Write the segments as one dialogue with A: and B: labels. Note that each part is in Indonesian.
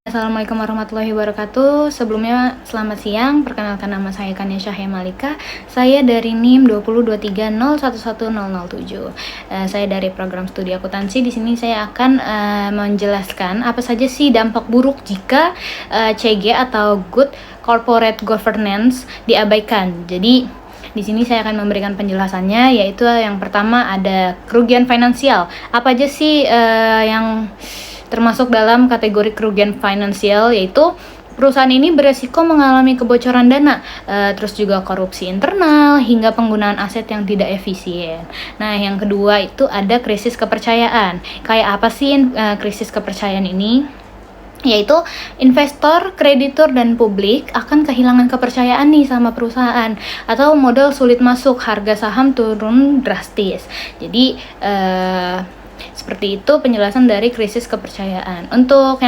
A: Assalamualaikum warahmatullahi wabarakatuh. Sebelumnya selamat siang. Perkenalkan, nama saya Kania Syahya Malika. Saya dari NIM 20230111007. Saya dari program studi akuntansi. Di sini saya akan menjelaskan apa saja sih dampak buruk jika CG atau Good Corporate Governance diabaikan. Jadi di sini saya akan memberikan penjelasannya, yaitu yang pertama ada kerugian finansial. Apa aja sih yang termasuk dalam kategori kerugian finansial, yaitu perusahaan ini beresiko mengalami kebocoran dana, terus juga korupsi internal, hingga penggunaan aset yang tidak efisien. Nah, yang kedua itu ada krisis kepercayaan. Kayak apa sih krisis kepercayaan ini? Yaitu investor, kreditur, dan publik akan kehilangan kepercayaan nih sama perusahaan, atau modal sulit masuk, harga saham turun drastis. Jadi seperti itu penjelasan dari krisis kepercayaan. Untuk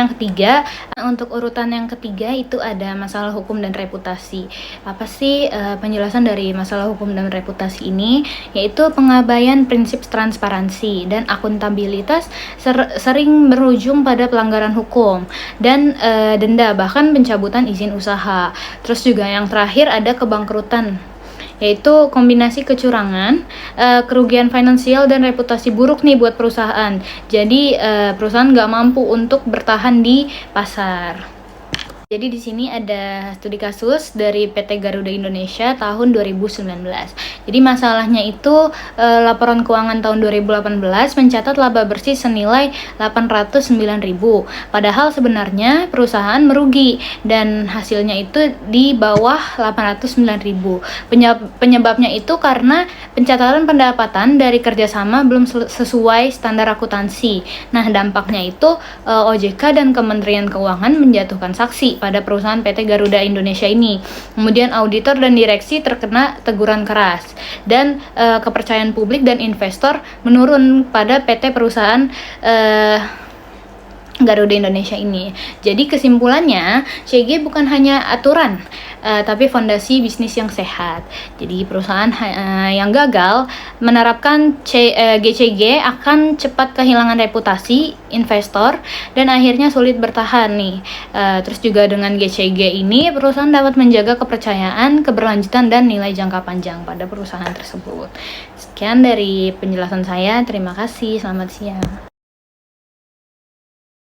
A: urutan yang ketiga itu ada masalah hukum dan reputasi. Apa sih penjelasan dari masalah hukum dan reputasi ini? Yaitu pengabaian prinsip transparansi dan akuntabilitas sering berujung pada pelanggaran hukum dan denda, bahkan pencabutan izin usaha. Terus juga yang terakhir ada kebangkrutan, yaitu kombinasi kecurangan, kerugian finansial, dan reputasi buruk nih buat perusahaan. Jadi perusahaan nggak mampu untuk bertahan di pasar. Jadi di sini ada studi kasus dari PT Garuda Indonesia tahun 2019. Jadi masalahnya itu laporan keuangan tahun 2018 mencatat laba bersih senilai 809.000. Padahal sebenarnya perusahaan merugi dan hasilnya itu di bawah 809.000. Penyebabnya itu karena pencatatan pendapatan dari kerjasama belum sesuai standar akuntansi. Nah, dampaknya itu OJK dan Kementerian Keuangan menjatuhkan saksi pada perusahaan PT Garuda Indonesia ini. Kemudian auditor dan direksi terkena teguran keras, dan kepercayaan publik dan investor menurun pada PT perusahaan Garuda Indonesia ini. Jadi kesimpulannya, CG bukan hanya aturan, tapi fondasi bisnis yang sehat. Jadi perusahaan yang gagal menerapkan GCG akan cepat kehilangan reputasi investor dan akhirnya sulit bertahan nih. Terus juga dengan GCG ini perusahaan dapat menjaga kepercayaan, keberlanjutan, dan nilai jangka panjang pada perusahaan tersebut. Sekian dari penjelasan saya. Terima kasih. Selamat siang.